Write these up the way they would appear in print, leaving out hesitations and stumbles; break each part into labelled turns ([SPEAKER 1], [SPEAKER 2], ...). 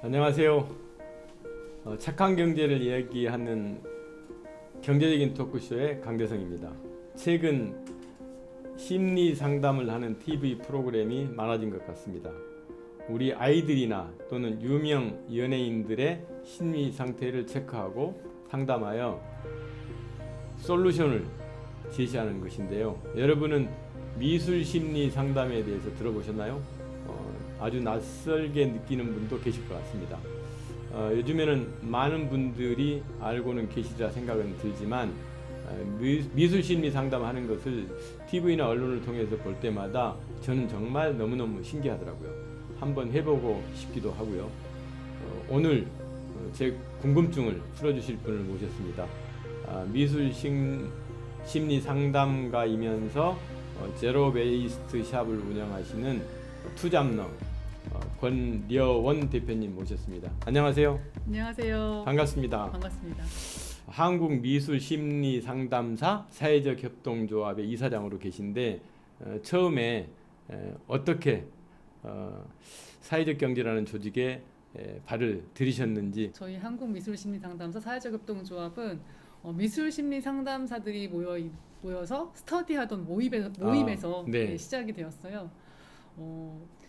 [SPEAKER 1] 안녕하세요. 착한 경제를 이야기하는 경제적인 토크쇼의 강대성입니다. 최근 심리 상담을 하는 TV 프로그램이 많아진 것 같습니다. 우리 아이들이나 또는 유명 연예인들의 심리 상태를 체크하고 상담하여 솔루션을 제시하는 것인데요. 여러분은 미술 심리 상담에 대해서 들어보셨나요? 아주 낯설게 느끼는 분도 계실 것 같습니다. 요즘에는 많은 분들이 알고는 계시리라 생각은 들지만 미술 심리 상담하는 것을 TV나 언론을 통해서 볼 때마다 저는 정말 너무너무 신기하더라고요. 한번 해보고 싶기도 하고요. 오늘 제 궁금증을 풀어주실 분을 모셨습니다. 미술 심리 상담가이면서 제로 베이스트 샵을 운영하시는 투잡러 권려원 대표님 모셨습니다. 안녕하세요.
[SPEAKER 2] 안녕하세요.
[SPEAKER 1] 반갑습니다.
[SPEAKER 2] 반갑습니다.
[SPEAKER 1] 한국미술심리상담사 사회적협동조합의 이사장으로 계신데 처음에 어떻게 사회적경제라는 조직에 발을 들이셨는지.
[SPEAKER 2] 저희 한국미술심리상담사 사회적협동조합은 미술심리상담사들이 모여서 스터디하던 모임에서
[SPEAKER 1] 네.
[SPEAKER 2] 시작이 되었어요.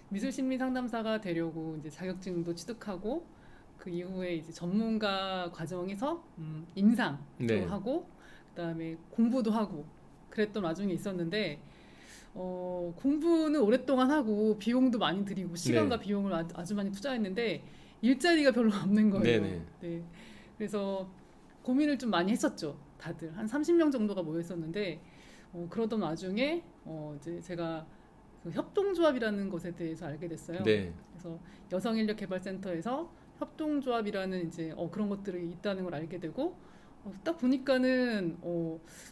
[SPEAKER 2] 미술심리상담사가 되려고 이제 자격증도 취득하고 그 이후에 이제 전문가 과정에서 임상도
[SPEAKER 1] 네.
[SPEAKER 2] 하고 그다음에 공부도 하고 그랬던 와중에 있었는데 공부는 오랫동안 하고 비용도 많이 들이고 시간과
[SPEAKER 1] 네.
[SPEAKER 2] 비용을 아주 많이 투자했는데 일자리가 별로 없는 거예요.
[SPEAKER 1] 네네.
[SPEAKER 2] 네. 그래서 고민을 좀 많이 했었죠. 다들 한 30명 정도가 모여 있었는데 그러던 와중에 이제 제가 그 협동조합이라는 것에 대해서 알게 됐어요.
[SPEAKER 1] 네.
[SPEAKER 2] 그래서 여성인력개발센터에서 협동조합이라는 이제 그런 것들이 있다는 걸 알게 되고 딱 보니까는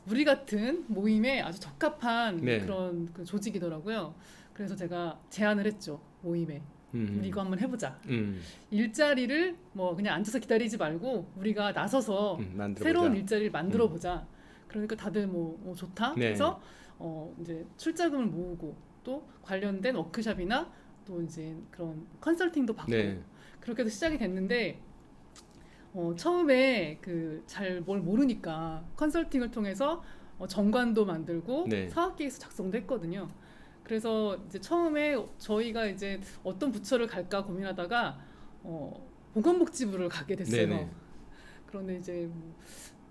[SPEAKER 2] 우리 같은 모임에 아주 적합한
[SPEAKER 1] 네.
[SPEAKER 2] 그런 그 조직이더라고요. 그래서 제가 제안을 했죠. 모임에 우리 이거 한번 해보자. 일자리를 뭐 그냥 앉아서 기다리지 말고 우리가 나서서
[SPEAKER 1] 만들어보자.
[SPEAKER 2] 새로운 일자리를 만들어 보자. 그러니까 다들 뭐 좋다.
[SPEAKER 1] 네.
[SPEAKER 2] 그래서 이제 출자금을 모으고 또 관련된 워크숍이나 또 이제 그런 컨설팅도 받고
[SPEAKER 1] 네.
[SPEAKER 2] 그렇게 해서 시작이 됐는데 처음에 그 잘 뭘 모르니까 컨설팅을 통해서 정관도 만들고
[SPEAKER 1] 네.
[SPEAKER 2] 사업계획서 작성도 했거든요. 그래서 이제 처음에 저희가 이제 어떤 부처를 갈까 고민하다가 보건복지부를 가게 됐어요.
[SPEAKER 1] 네네.
[SPEAKER 2] 그런데 이제 뭐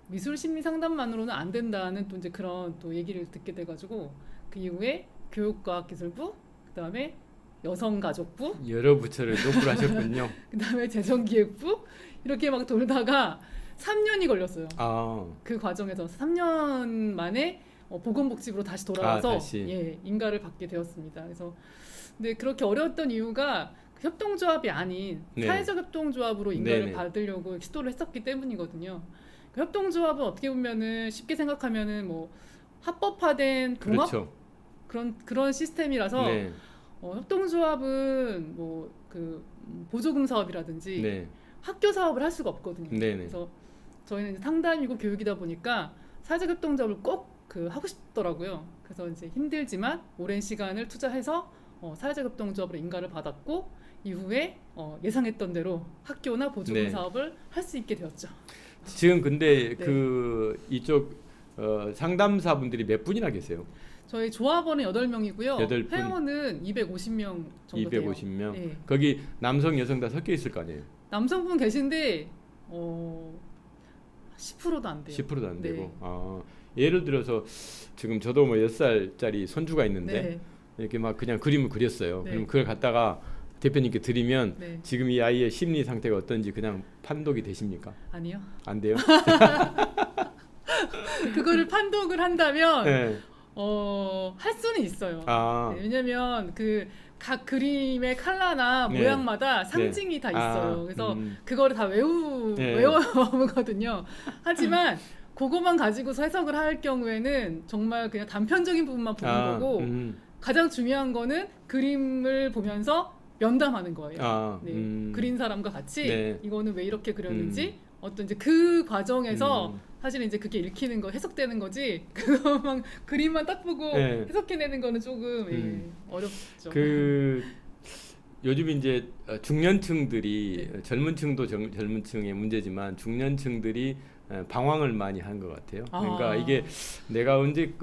[SPEAKER 2] 미술 심리 상담만으로는 안 된다는 또 이제 그런 또 얘기를 듣게 돼가지고 그 이후에 교육과학기술부, 그다음에 여성가족부,
[SPEAKER 1] 여러 부처를 노크를 하셨군요.
[SPEAKER 2] 그다음에 재정기획부 이렇게 막 돌다가 3년이 걸렸어요. 그 과정에서 3년 만에 보건복지부로 다시 돌아와서
[SPEAKER 1] 다시.
[SPEAKER 2] 인가를 받게 되었습니다. 그래서 근데 그렇게 어려웠던 이유가 그 협동조합이 아닌
[SPEAKER 1] 네.
[SPEAKER 2] 사회적 협동조합으로 인가를
[SPEAKER 1] 네네.
[SPEAKER 2] 받으려고 시도를 했었기 때문이거든요. 그 협동조합은 어떻게 보면은 쉽게 생각하면은 뭐 합법화된 동업
[SPEAKER 1] 그렇죠.
[SPEAKER 2] 그런 시스템이라서
[SPEAKER 1] 네.
[SPEAKER 2] 협동조합은 뭐 그 보조금 사업이라든지
[SPEAKER 1] 네.
[SPEAKER 2] 학교 사업을 할 수가 없거든요.
[SPEAKER 1] 네네.
[SPEAKER 2] 그래서 저희는 이제 상담이고 교육이다 보니까 사회적 협동조합을 꼭 그 하고 싶더라고요. 그래서 이제 힘들지만 오랜 시간을 투자해서 사회적 협동조합으로 인가를 받았고 이후에 예상했던 대로 학교나 보조금
[SPEAKER 1] 네.
[SPEAKER 2] 사업을 할 수 있게 되었죠.
[SPEAKER 1] 지금 근데
[SPEAKER 2] 네.
[SPEAKER 1] 그 이쪽 상담사분들이 몇 분이나 계세요?
[SPEAKER 2] 저희 조합원은 8명이고요.
[SPEAKER 1] 8분.
[SPEAKER 2] 회원은 250명 정도 돼요.
[SPEAKER 1] 250명.
[SPEAKER 2] 네.
[SPEAKER 1] 거기 남성, 여성 다 섞여 있을 거 아니에요?
[SPEAKER 2] 남성분 계신데 10%도 안 돼요.
[SPEAKER 1] 10%도 안
[SPEAKER 2] 네.
[SPEAKER 1] 되고. 예를 들어서 지금 저도 뭐 10살짜리 손주가 있는데
[SPEAKER 2] 네.
[SPEAKER 1] 이렇게 막 그냥 그림을 그렸어요.
[SPEAKER 2] 네.
[SPEAKER 1] 그럼 그걸 갖다가 대표님께 드리면
[SPEAKER 2] 네.
[SPEAKER 1] 지금 이 아이의 심리 상태가 어떤지 그냥 판독이 되십니까?
[SPEAKER 2] 아니요.
[SPEAKER 1] 안 돼요?
[SPEAKER 2] 그거를 판독을 한다면
[SPEAKER 1] 네.
[SPEAKER 2] 할 수는 있어요.
[SPEAKER 1] 아.
[SPEAKER 2] 네, 왜냐면 그 각 그림의 컬러나
[SPEAKER 1] 네.
[SPEAKER 2] 모양마다 상징이 다 있어요. 그래서 그거를 다 외우거든요. 하지만 그거만 가지고서 해석을 할 경우에는 정말 그냥 단편적인 부분만 보는 거고 가장 중요한 거는 그림을 보면서 면담하는 거예요. 네, 그린 사람과 같이
[SPEAKER 1] 네.
[SPEAKER 2] 이거는 왜 이렇게 그렸는지 어떤 이제 그 과정에서 사실은 이제 그게 읽히는 거 해석되는 거지 그거만 그림만 딱 보고
[SPEAKER 1] 네.
[SPEAKER 2] 해석해내는 거는 조금 어렵죠.
[SPEAKER 1] 그 요즘 이제 중년층들이
[SPEAKER 2] 네.
[SPEAKER 1] 젊은층도 젊은층의 문제지만 중년층들이 방황을 많이 한 것 같아요. 그러니까 이게 내가 언제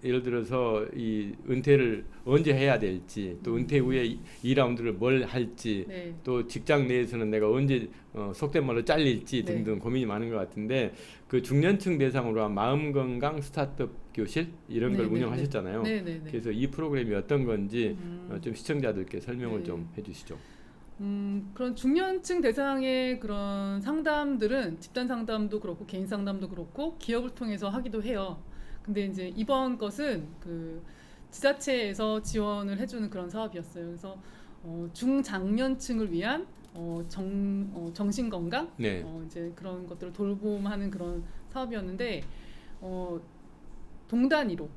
[SPEAKER 1] 예를 들어서 이 은퇴를 언제 해야 될지, 또 은퇴 후에 2라운드를 뭘 할지,
[SPEAKER 2] 네.
[SPEAKER 1] 또 직장 내에서는 내가 언제 속된 말로 잘릴지
[SPEAKER 2] 네.
[SPEAKER 1] 등등 고민이 많은 것 같은데, 그 중년층 대상으로 한 마음 건강 스타트업 교실 이런 걸
[SPEAKER 2] 네, 네,
[SPEAKER 1] 운영하셨잖아요.
[SPEAKER 2] 네, 네, 네.
[SPEAKER 1] 그래서 이 프로그램이 어떤 건지 좀 시청자들께 설명을
[SPEAKER 2] 네.
[SPEAKER 1] 좀 해주시죠.
[SPEAKER 2] 그런 중년층 대상의 그런 상담들은 집단 상담도 그렇고 개인 상담도 그렇고 기업을 통해서 하기도 해요. 근데 이제 이번 것은 그 지자체에서 지원을 해주는 그런 사업이었어요. 그래서 중장년층을 위한 정신 건강,
[SPEAKER 1] 네.
[SPEAKER 2] 이제 그런 것들을 돌봄하는 그런 사업이었는데 동단위로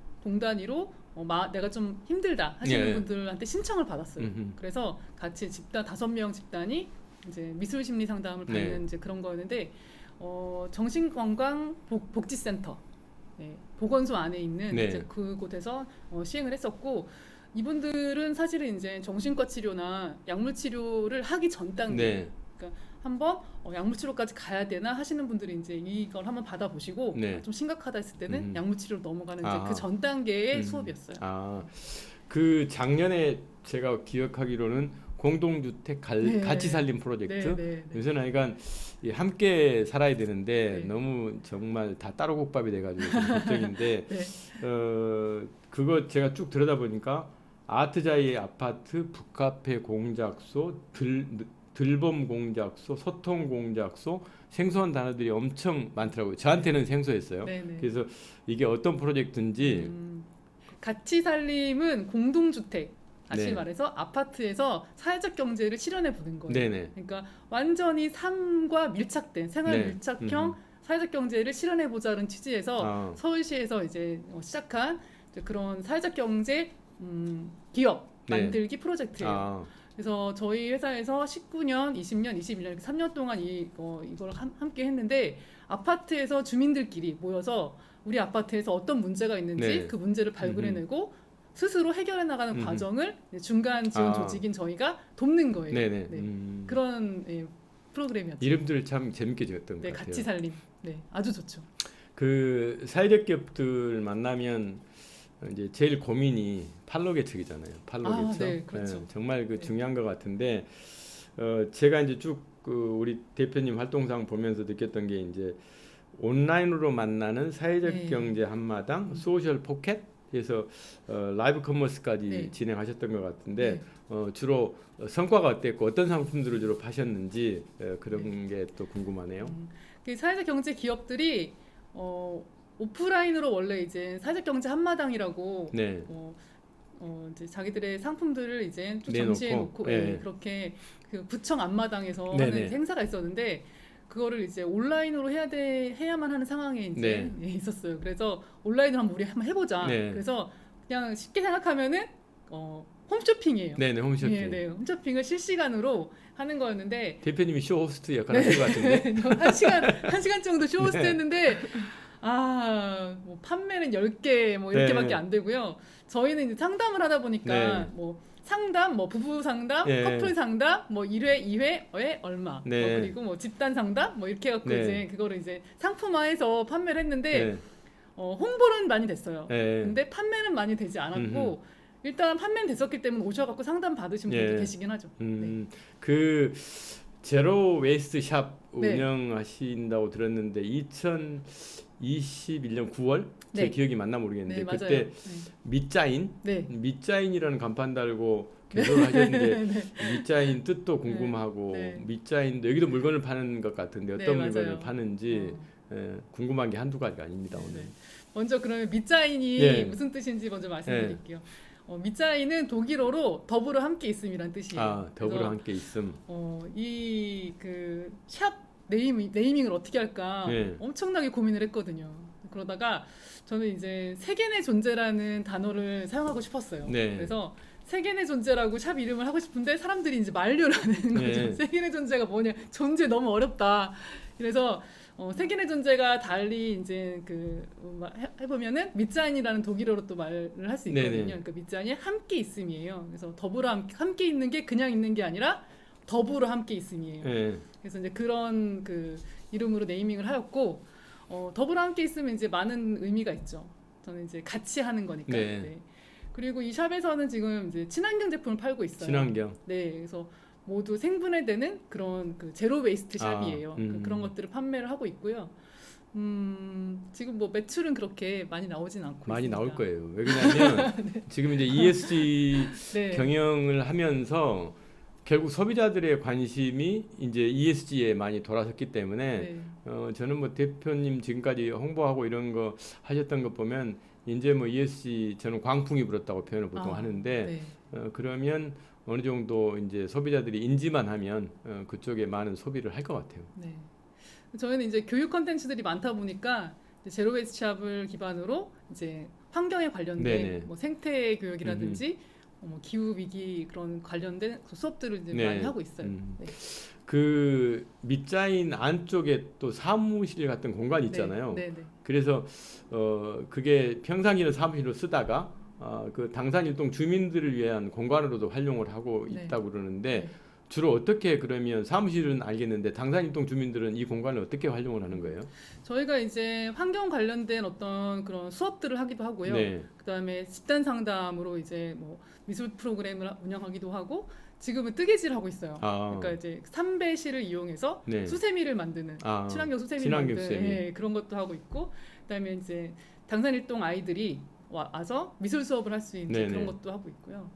[SPEAKER 2] 내가 좀 힘들다 하시는
[SPEAKER 1] 예.
[SPEAKER 2] 분들한테 신청을 받았어요.
[SPEAKER 1] 음흠.
[SPEAKER 2] 그래서 같이 집단 5명 집단이 이제 미술 심리 상담을 받는
[SPEAKER 1] 네.
[SPEAKER 2] 이제 그런 거였는데 정신건강 복지센터 보건소 안에 있는
[SPEAKER 1] 네.
[SPEAKER 2] 이제 그곳에서 시행을 했었고, 이분들은 사실은 이제 정신과 치료나 약물 치료를 하기 전 단계,
[SPEAKER 1] 네.
[SPEAKER 2] 그러니까 한번 약물 치료까지 가야 되나 하시는 분들이 이제 이걸 한번 받아보시고
[SPEAKER 1] 네.
[SPEAKER 2] 좀 심각하다 했을 때는 약물 치료로 넘어가는 이제
[SPEAKER 1] 아.
[SPEAKER 2] 그 전 단계의 수업이었어요.
[SPEAKER 1] 그 작년에 제가 기억하기로는 공동주택
[SPEAKER 2] 네.
[SPEAKER 1] 같이 살림 프로젝트.
[SPEAKER 2] 네, 네, 네.
[SPEAKER 1] 요새는 그러니까 함께 살아야 되는데
[SPEAKER 2] 네.
[SPEAKER 1] 너무 정말 다 따로 국밥이 돼가지고 좀 걱정인데
[SPEAKER 2] 네.
[SPEAKER 1] 그거 제가 쭉 들여다보니까 아트자이 아파트, 북카페 공작소, 들범 공작소, 소통 공작소, 생소한 단어들이 엄청 많더라고요. 저한테는 생소했어요.
[SPEAKER 2] 네, 네.
[SPEAKER 1] 그래서 이게 어떤 프로젝트인지
[SPEAKER 2] 같이 살림은 공동주택, 다시
[SPEAKER 1] 네.
[SPEAKER 2] 말해서 아파트에서 사회적 경제를 실현해 보는 거예요.
[SPEAKER 1] 네네.
[SPEAKER 2] 그러니까 완전히 삶과 밀착된 생활
[SPEAKER 1] 네.
[SPEAKER 2] 밀착형 사회적 경제를 실현해 보자는 취지에서 서울시에서 이제 시작한 이제 그런 사회적 경제 기업
[SPEAKER 1] 네.
[SPEAKER 2] 만들기 프로젝트예요. 그래서 저희 회사에서 19년, 20년, 21년 이렇게 3년 동안 이걸 함께 했는데, 아파트에서 주민들끼리 모여서 우리 아파트에서 어떤 문제가 있는지
[SPEAKER 1] 네.
[SPEAKER 2] 그 문제를 발굴해내고 스스로 해결해 나가는 과정을 중간 지원 조직인 저희가 돕는 거예요.
[SPEAKER 1] 네네.
[SPEAKER 2] 네. 그런 프로그램이었죠.
[SPEAKER 1] 이름들 참 재밌게 지었던
[SPEAKER 2] 네,
[SPEAKER 1] 것 같아요.
[SPEAKER 2] 같이 살림. 네, 아주 좋죠.
[SPEAKER 1] 그 사회적 기업들 만나면 이제 제일 고민이 판로 개척이잖아요. 판로 개척.
[SPEAKER 2] 네, 그렇죠.
[SPEAKER 1] 정말 그
[SPEAKER 2] 네.
[SPEAKER 1] 중요한 것 같은데 제가 이제 쭉 그 우리 대표님 활동상 보면서 느꼈던 게 이제 온라인으로 만나는 사회적
[SPEAKER 2] 네.
[SPEAKER 1] 경제 한마당, 소셜 포켓 해서 라이브 커머스까지
[SPEAKER 2] 네.
[SPEAKER 1] 진행하셨던 것 같은데 주로 성과가 어땠고 어떤 상품들을 주로 파셨는지 그런 게 또 궁금하네요.
[SPEAKER 2] 그 사회적 경제 기업들이 오프라인으로 원래 이제 사회적 경제 한마당이라고
[SPEAKER 1] 네.
[SPEAKER 2] 이제 자기들의 상품들을 이제 좀
[SPEAKER 1] 내놓고,
[SPEAKER 2] 전시해 놓고
[SPEAKER 1] 네.
[SPEAKER 2] 그렇게 그 구청 앞마당에서
[SPEAKER 1] 네네.
[SPEAKER 2] 하는 행사가 있었는데, 그거를 이제 온라인으로 해야만 하는 상황에 이제 있었어요. 그래서 온라인으로 우리 한번 해보자.
[SPEAKER 1] 네.
[SPEAKER 2] 그래서 그냥 쉽게 생각하면은 홈쇼핑이에요.
[SPEAKER 1] 네네, 홈쇼핑.
[SPEAKER 2] 네, 네, 홈쇼핑을 실시간으로 하는 거였는데
[SPEAKER 1] 대표님이 쇼 호스트 역할 하신 것 같은데.
[SPEAKER 2] 한 시간 정도 쇼호스트
[SPEAKER 1] 네.
[SPEAKER 2] 했는데 뭐 판매는 10개 뭐 이렇게밖에
[SPEAKER 1] 네.
[SPEAKER 2] 안 되고요. 저희는 이제 상담을 하다 보니까
[SPEAKER 1] 네.
[SPEAKER 2] 뭐 상담, 뭐 부부 상담,
[SPEAKER 1] 네.
[SPEAKER 2] 커플 상담, 뭐 1회, 2회에 얼마,
[SPEAKER 1] 네.
[SPEAKER 2] 그리고 뭐 집단 상담, 뭐 이렇게 해갖고
[SPEAKER 1] 네.
[SPEAKER 2] 이제 그거를 이제 상품화해서 판매를 했는데
[SPEAKER 1] 네.
[SPEAKER 2] 홍보는 많이 됐어요.
[SPEAKER 1] 네.
[SPEAKER 2] 근데 판매는 많이 되지 않았고 일단 판매는 됐었기 때문에 오셔갖고 상담 받으신 분들
[SPEAKER 1] 네.
[SPEAKER 2] 계시긴 하죠. 네.
[SPEAKER 1] 그 제로 웨이스트 샵
[SPEAKER 2] 네.
[SPEAKER 1] 운영하신다고 들었는데 2021년 9월 제
[SPEAKER 2] 네.
[SPEAKER 1] 기억이 맞나 모르겠는데
[SPEAKER 2] 네, 맞아요.
[SPEAKER 1] 그때 밑자인
[SPEAKER 2] 네.
[SPEAKER 1] 밑자인이라는 간판 달고 개소를 하셨는데
[SPEAKER 2] 네.
[SPEAKER 1] 밑자인 뜻도 궁금하고
[SPEAKER 2] 네.
[SPEAKER 1] 밑자인도 여기도 물건을 파는 것 같은데 어떤
[SPEAKER 2] 네,
[SPEAKER 1] 물건을
[SPEAKER 2] 맞아요.
[SPEAKER 1] 파는지 궁금한 게 한두 가지가 아닙니다 오늘.
[SPEAKER 2] 네. 먼저 그러면 밑자인이
[SPEAKER 1] 네.
[SPEAKER 2] 무슨 뜻인지 먼저 말씀드릴게요. 밑자인은 독일어로 더불어 함께 있음이란 뜻이에요.
[SPEAKER 1] 더불어
[SPEAKER 2] 그래서,
[SPEAKER 1] 함께 있음.
[SPEAKER 2] 이 그 샵 네이밍을 어떻게 할까
[SPEAKER 1] 네.
[SPEAKER 2] 엄청나게 고민을 했거든요. 그러다가 저는 이제 세계의 존재라는 단어를 사용하고 싶었어요.
[SPEAKER 1] 네.
[SPEAKER 2] 그래서 세계의 존재라고 샵 이름을 하고 싶은데 사람들이 이제 만류를 하는 거죠.
[SPEAKER 1] 네.
[SPEAKER 2] 세계의 존재가 뭐냐? 존재 너무 어렵다. 그래서 색인의 존재가 달리 이제 해보면은 밑자인이라는 독일어로 또 말을 할 수 있거든요.
[SPEAKER 1] 네네.
[SPEAKER 2] 그러니까 밑자인이 함께 있음이에요. 그래서 더불어 함께 있는 게 그냥 있는 게 아니라 더불어 함께 있음이에요.
[SPEAKER 1] 네.
[SPEAKER 2] 그래서 이제 그런 그 이름으로 네이밍을 하였고 더불어 함께 있으면 이제 많은 의미가 있죠. 저는 이제 같이 하는 거니까.
[SPEAKER 1] 네.
[SPEAKER 2] 네. 그리고 이 샵에서는 지금 이제 친환경 제품을 팔고 있어요.
[SPEAKER 1] 친환경.
[SPEAKER 2] 네, 그래서 모두 생분해되는 그런 그 제로 웨이스트 샵이에요.
[SPEAKER 1] 음.
[SPEAKER 2] 그런 것들을 판매를 하고 있고요. 지금 뭐 매출은 그렇게 많이 나오진 않고
[SPEAKER 1] 많이
[SPEAKER 2] 있습니다.
[SPEAKER 1] 나올 거예요. 왜냐하면 지금 이제 ESG
[SPEAKER 2] 네.
[SPEAKER 1] 경영을 하면서 결국 소비자들의 관심이 이제 ESG에 많이 돌아섰기 때문에
[SPEAKER 2] 네.
[SPEAKER 1] 저는 뭐 대표님 지금까지 홍보하고 이런 거 하셨던 것 보면 이제 뭐 ESG 저는 광풍이 불었다고 표현을 보통 하는데
[SPEAKER 2] 네.
[SPEAKER 1] 그러면 어느 정도 이제 소비자들이 인지만 하면 그쪽에 많은 소비를 할 것 같아요.
[SPEAKER 2] 네. 저희는 이제 교육 컨텐츠들이 많다 보니까 이제 제로 웨이스트 샵을 기반으로 이제 환경에 관련된
[SPEAKER 1] 네네.
[SPEAKER 2] 뭐 생태 교육이라든지 뭐 기후 위기 그런 관련된 수업들을 이제
[SPEAKER 1] 네.
[SPEAKER 2] 많이 하고 있어요. 네.
[SPEAKER 1] 그 밑자인 안쪽에 또 사무실 같은 공간이 있잖아요.
[SPEAKER 2] 네. 네.
[SPEAKER 1] 그래서 그게 평상시는 사무실로 쓰다가 그 당산일동 주민들을 위한 공간으로도 활용을 하고
[SPEAKER 2] 네.
[SPEAKER 1] 있다고 그러는데
[SPEAKER 2] 네.
[SPEAKER 1] 주로 어떻게 그러면 사무실은 알겠는데 당산일동 주민들은 이 공간을 어떻게 활용을 하는 거예요?
[SPEAKER 2] 저희가 이제 환경 관련된 어떤 그런 수업들을 하기도 하고요.
[SPEAKER 1] 네.
[SPEAKER 2] 그다음에 집단 상담으로 이제 뭐 미술 프로그램을 운영하기도 하고 지금은 뜨개질 하고 있어요. 그러니까 이제 삼배실을 이용해서
[SPEAKER 1] 네.
[SPEAKER 2] 수세미를 만드는 친환경 수세미
[SPEAKER 1] 친환경
[SPEAKER 2] 만드는
[SPEAKER 1] 수세미.
[SPEAKER 2] 그런 것도 하고 있고 그다음에 이제 당산일동 아이들이 와서 미술 수업을 할 수 있는
[SPEAKER 1] 네네.
[SPEAKER 2] 그런 것도 하고 있고요.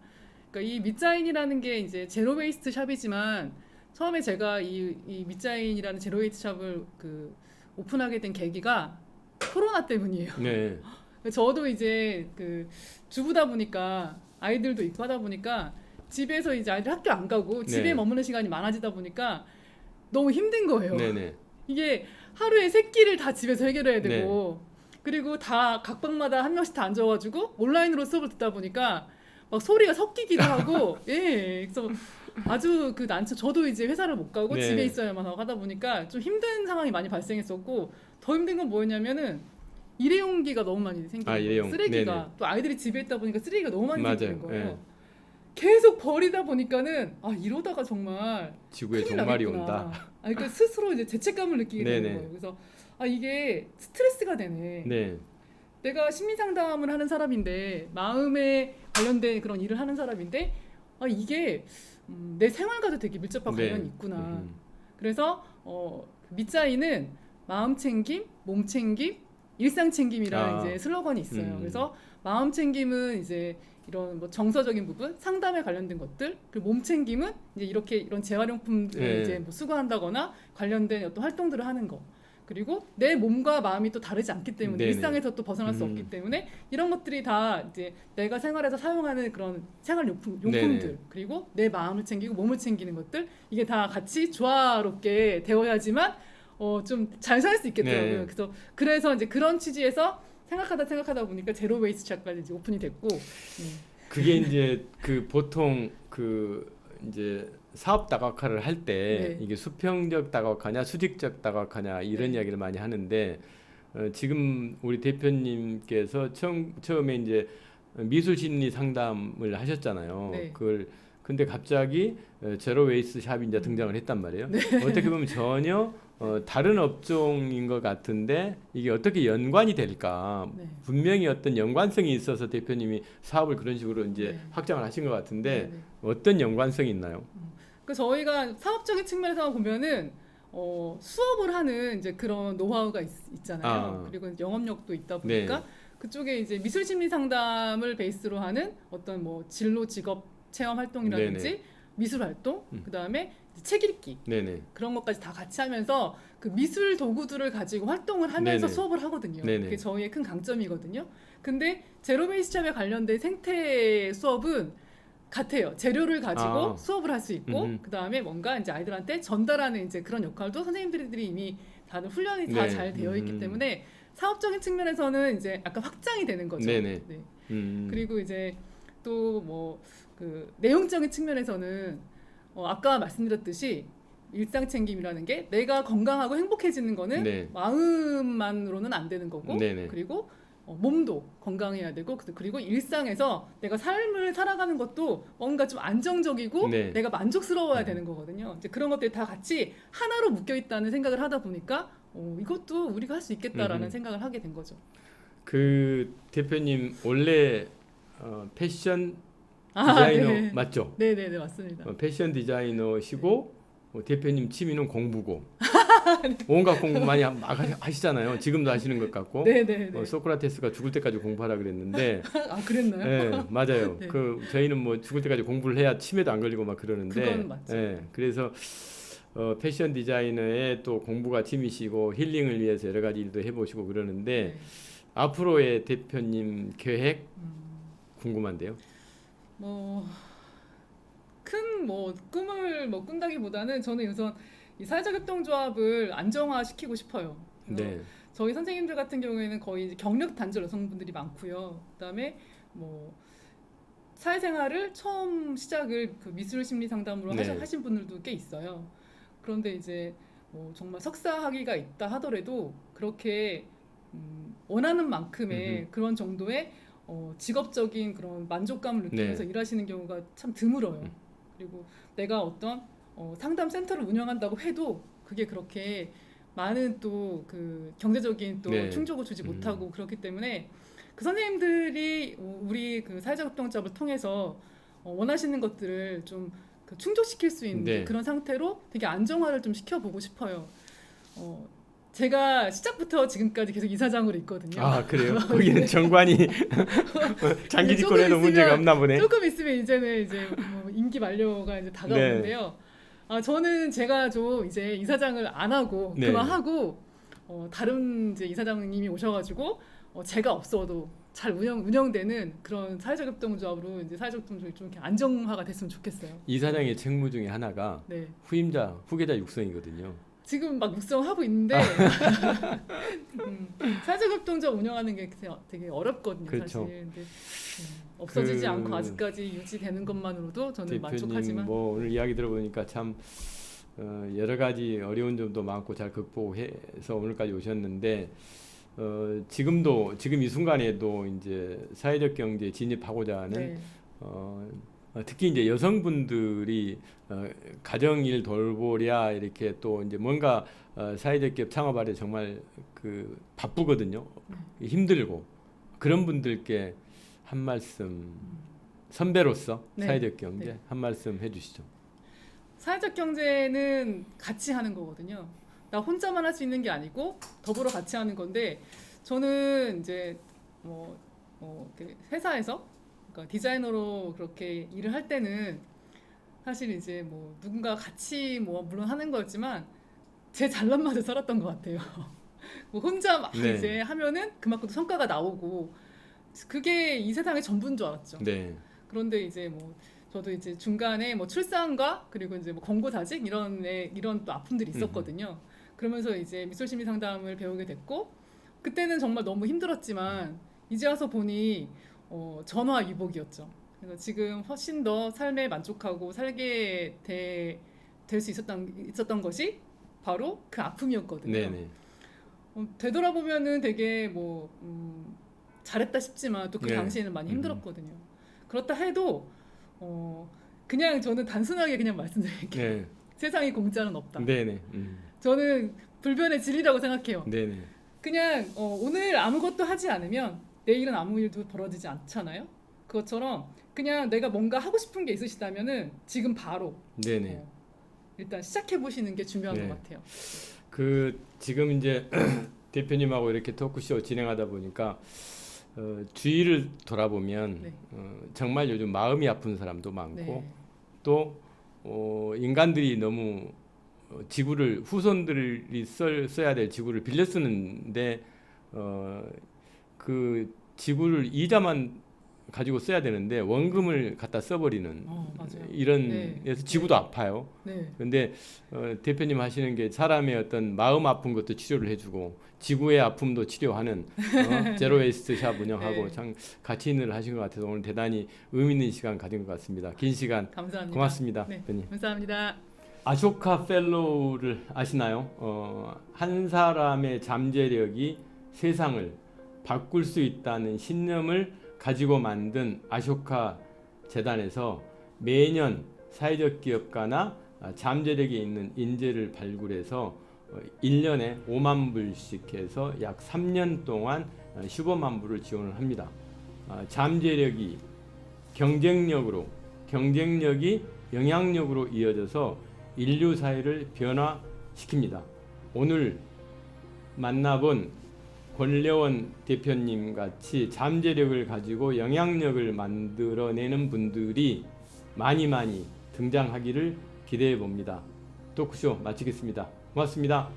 [SPEAKER 2] 그러니까 이 밑자인이라는 게 이제 제로 웨이스트 샵이지만 처음에 제가 이 밑자인이라는 제로 웨이스트 샵을 오픈하게 된 계기가 코로나 때문이에요.
[SPEAKER 1] 네.
[SPEAKER 2] 저도 이제 주부다 보니까 아이들도 있고 하다 보니까 집에서 이제 아이들 학교 안 가고 집에
[SPEAKER 1] 네.
[SPEAKER 2] 머무는 시간이 많아지다 보니까 너무 힘든 거예요.
[SPEAKER 1] 네네.
[SPEAKER 2] 이게 하루에 세 끼를 다 집에서 해결해야 되고 그리고 다 각방마다 한 명씩 다 앉아가지고 온라인으로 수업을 듣다 보니까 막 소리가 섞이기도 하고 그래서 아주 저도 이제 회사를 못 가고
[SPEAKER 1] 네.
[SPEAKER 2] 집에 있어야만 하고 하다 보니까 좀 힘든 상황이 많이 발생했었고 더 힘든 건 뭐였냐면은 일회용기가 너무 많이 생기는 거예요.
[SPEAKER 1] 일회용.
[SPEAKER 2] 쓰레기가
[SPEAKER 1] 네네.
[SPEAKER 2] 또 아이들이 집에 있다 보니까 쓰레기가 너무 많이
[SPEAKER 1] 맞아요.
[SPEAKER 2] 생기는 거예요.
[SPEAKER 1] 네.
[SPEAKER 2] 계속 버리다 보니까는 이러다가 정말
[SPEAKER 1] 지구에
[SPEAKER 2] 큰일
[SPEAKER 1] 종말이
[SPEAKER 2] 나겠구나.
[SPEAKER 1] 온다.
[SPEAKER 2] 그러니까 스스로 이제 죄책감을 느끼게 되는
[SPEAKER 1] 네네.
[SPEAKER 2] 거예요. 그래서 이게 스트레스가 되네.
[SPEAKER 1] 네.
[SPEAKER 2] 내가 심리 상담을 하는 사람인데 마음에 관련된 그런 일을 하는 사람인데 이게 내 생활과도 되게 밀접한
[SPEAKER 1] 네.
[SPEAKER 2] 관련이 있구나. 그래서 밑자인은 마음 챙김, 몸 챙김, 일상 챙김이라는 이제 슬로건이 있어요. 그래서 마음 챙김은 이제 이런 뭐 정서적인 부분, 상담에 관련된 것들, 그리고 몸 챙김은 이제 이런 재활용품들을 이제 뭐 수거한다거나 관련된 어떤 활동들을 하는 거. 그리고 내 몸과 마음이 또 다르지 않기 때문에
[SPEAKER 1] 네네.
[SPEAKER 2] 일상에서 또 벗어날 수 없기 때문에 이런 것들이 다 이제 내가 생활에서 사용하는 그런 생활용품들
[SPEAKER 1] 네네.
[SPEAKER 2] 그리고 내 마음을 챙기고 몸을 챙기는 것들 이게 다 같이 조화롭게 되어야지만 좀 잘 살 수 있겠더라고요.
[SPEAKER 1] 네.
[SPEAKER 2] 그래서 이제 그런 취지에서 생각하다 보니까 제로 웨이스트 샵까지 이제 오픈이 됐고
[SPEAKER 1] 그게 이제 보통 이제 사업 다각화를 할 때
[SPEAKER 2] 네.
[SPEAKER 1] 이게 수평적 다각화냐 수직적 다각화냐 이런
[SPEAKER 2] 네.
[SPEAKER 1] 이야기를 많이 하는데 지금 우리 대표님께서 처음에 이제 미술 심리 상담을 하셨잖아요.
[SPEAKER 2] 네.
[SPEAKER 1] 근데 갑자기 제로 웨이스 샵이 이제 등장을 했단 말이에요.
[SPEAKER 2] 네.
[SPEAKER 1] 어떻게 보면 전혀 다른 업종인 것 같은데 이게 어떻게 연관이 될까?
[SPEAKER 2] 네.
[SPEAKER 1] 분명히 어떤 연관성이 있어서 대표님이 사업을 그런 식으로 이제
[SPEAKER 2] 네.
[SPEAKER 1] 확장을 하신 것 같은데
[SPEAKER 2] 네.
[SPEAKER 1] 어떤 연관성이 있나요?
[SPEAKER 2] 저희가 사업적인 측면에서 보면은 수업을 하는 이제 그런 노하우가 있잖아요. 그리고 영업력도 있다 보니까 그쪽에 이제 미술 심리 상담을 베이스로 하는 어떤 뭐 진로 직업 체험 활동이라든지 미술 활동, 그다음에 책 읽기
[SPEAKER 1] 네네.
[SPEAKER 2] 그런 것까지 다 같이 하면서 그 미술 도구들을 가지고 활동을 하면서
[SPEAKER 1] 네네.
[SPEAKER 2] 수업을 하거든요.
[SPEAKER 1] 네네.
[SPEAKER 2] 그게 저희의 큰 강점이거든요. 근데 제로 베이스 샵에 관련된 생태 수업은 같아요. 재료를 가지고 수업을 할 수 있고 그다음에 뭔가 이제 아이들한테 전달하는 이제 그런 역할도 선생님들이 이미 다들 훈련이 다 잘 되어 있기 때문에 사업적인 측면에서는 이제 약간 확장이 되는 거죠.
[SPEAKER 1] 네네.
[SPEAKER 2] 네.
[SPEAKER 1] 그리고
[SPEAKER 2] 이제 또 뭐 내용적인 측면에서는 아까 말씀드렸듯이 일상 챙김이라는 게 내가 건강하고 행복해지는 거는
[SPEAKER 1] 네.
[SPEAKER 2] 마음만으로는 안 되는 거고
[SPEAKER 1] 네네.
[SPEAKER 2] 그리고 몸도 건강해야 되고 그리고 일상에서 내가 삶을 살아가는 것도 뭔가 좀 안정적이고
[SPEAKER 1] 네.
[SPEAKER 2] 내가 만족스러워야 되는 거거든요. 이제 그런 것들이 다 같이 하나로 묶여 있다는 생각을 하다 보니까 이것도 우리가 할 수 있겠다라는 생각을 하게 된 거죠.
[SPEAKER 1] 그 대표님 원래 패션 디자이너
[SPEAKER 2] 네.
[SPEAKER 1] 맞죠?
[SPEAKER 2] 네네네 맞습니다.
[SPEAKER 1] 패션 디자이너시고 대표님 취미는 공부고 온갖 공부 많이 막 하시잖아요. 지금도 하시는 것 같고
[SPEAKER 2] 네네네.
[SPEAKER 1] 소크라테스가 죽을 때까지 공부하라 그랬는데
[SPEAKER 2] 아 그랬나요?
[SPEAKER 1] 네, 맞아요.
[SPEAKER 2] 네.
[SPEAKER 1] 그 저희는 뭐 죽을 때까지 공부를 해야 치매도 안 걸리고 막 그러는데
[SPEAKER 2] 그건 맞죠.
[SPEAKER 1] 그래서 패션 디자이너의 또 공부가 취미시고 힐링을 위해서 여러 가지 일도 해보시고 그러는데
[SPEAKER 2] 네.
[SPEAKER 1] 앞으로의 대표님 계획 궁금한데요.
[SPEAKER 2] 큰 꿈을 꾼다기보다는 저는 우선 이 사회적 협동조합을 안정화시키고 싶어요.
[SPEAKER 1] 네.
[SPEAKER 2] 저희 선생님들 같은 경우에는 거의 이제 경력 단절 여성분들이 많고요. 그다음에 사회생활을 처음 시작을 그 미술 심리 상담으로
[SPEAKER 1] 네.
[SPEAKER 2] 하신 분들도 꽤 있어요. 그런데 이제 정말 석사 학위가 있다 하더라도 그렇게 원하는 만큼의 그런 정도의 직업적인 그런 만족감을 느끼면서 일하시는 경우가 참 드물어요. 그리고 내가 어떤 상담 센터를 운영한다고 해도 그게 그렇게 많은 또 그 경제적인 또 충족을 주지 못하고 그렇기 때문에 그 선생님들이 우리 그 사회적 협동조합을 통해서 원하시는 것들을 좀 그 충족시킬 수 있는 그런 상태로 되게 안정화를 좀 시켜보고 싶어요. 제가 시작부터 지금까지 계속 이사장으로 있거든요.
[SPEAKER 1] 아 그래요? 거기는 정관이 장기 집권에도 문제가 없나 보네.
[SPEAKER 2] 조금 있으면 이제는 이제 임기 만료가 이제 다가오는데요. 저는 제가 좀 이제 이사장을 안 하고 그만하고 다른 이제 이사장님이 오셔가지고 제가 없어도 잘 운영되는 그런 사회적 협동조합으로 이제 사회적 협동조합이 좀 이렇게 안정화가 됐으면 좋겠어요.
[SPEAKER 1] 이사장의 책무 중에 하나가 후계자 육성이거든요.
[SPEAKER 2] 지금 막 육성하고 있는데 사회적 협동조합 운영하는 게 되게 어렵거든요.
[SPEAKER 1] 그렇죠.
[SPEAKER 2] 사실. 근데 없어지지 않고 아직까지 유지되는 것만으로도 저는
[SPEAKER 1] 대표님
[SPEAKER 2] 만족하지만
[SPEAKER 1] 오늘 이야기 들어보니까 참 여러 가지 어려운 점도 많고 잘 극복해서 오늘까지 오셨는데 지금 이 순간에도 이제 사회적 경제에 진입하고자 하는 특히 이제 여성분들이 가정일 돌보랴 이렇게 또 이제 뭔가 사회적 기업 창업하려 정말 그 바쁘거든요. 힘들고 그런 분들께 한 말씀 선배로서 사회적 경제 한 말씀 해주시죠.
[SPEAKER 2] 사회적 경제는 같이 하는 거거든요. 나 혼자만 할 수 있는 게 아니고 더불어 같이 하는 건데 저는 이제 회사에서 그러니까 디자이너로 그렇게 일을 할 때는 사실 이제 누군가 같이 물론 하는 거였지만 제 잘난 맛을 살았던 것 같아요. 혼자 막 이제 하면은 그만큼 성과가 나오고 그게 이 세상의 전부인 줄 알았죠. 그런데 이제 저도 이제 중간에 출산과 그리고 이제 권고사직 이런 또 아픔들이 있었거든요. 그러면서 이제 미술심리 상담을 배우게 됐고 그때는 정말 너무 힘들었지만 이제 와서 보니 전화위복이었죠. 그래서 지금 훨씬 더 삶에 만족하고 살게 될 수 있었던 것이 바로 그 아픔이었거든요. 되돌아보면은 되게 잘했다 싶지만 또 그 당시에는 많이 힘들었거든요. 그렇다 해도 그냥 저는 단순하게 그냥 말씀드릴게요. 세상에 공짜는 없다. 저는 불변의 진리라고 생각해요. 그냥 오늘 아무것도 하지 않으면 내일은 아무 일도 벌어지지 않잖아요. 그것처럼 그냥 내가 뭔가 하고 싶은 게 있으시다면은 지금 바로 일단 시작해 보시는 게 중요한 것 같아요.
[SPEAKER 1] 그 지금 이제 대표님하고 이렇게 토크쇼 진행하다 보니까 주위를 돌아보면 정말 요즘 마음이 아픈 사람도 많고 또 인간들이 너무 지구를 후손들이 써야 될 지구를 빌려 쓰는데 그 지구를 이자만 가지고 써야 되는데 원금을 갖다 써버리는 이런 그래서 지구도 아파요. 그런데 대표님 하시는 게 사람의 어떤 마음 아픈 것도 치료를 해주고 지구의 아픔도 치료하는 제로 웨이스트 샵 운영하고 참 가치 있는 일 하신 것 같아서 오늘 대단히 의미 있는 시간 가진 것 같습니다. 긴 시간
[SPEAKER 2] 감사합니다.
[SPEAKER 1] 고맙습니다. 대표님.
[SPEAKER 2] 감사합니다.
[SPEAKER 1] 아쇼카 펠로우를 아시나요? 한 사람의 잠재력이 세상을 바꿀 수 있다는 신념을 가지고 만든 아쇼카 재단에서 매년 사회적 기업가나 잠재력이 있는 인재를 발굴해서 1년에 5만 불씩 해서 약 3년 동안 15만 불을 지원을 합니다. 잠재력이 경쟁력이 영향력으로 이어져서 인류 사회를 변화시킵니다. 오늘 만나본 권례원 대표님 같이 잠재력을 가지고 영향력을 만들어내는 분들이 많이 등장하기를 기대해 봅니다. 토크쇼 마치겠습니다. 고맙습니다.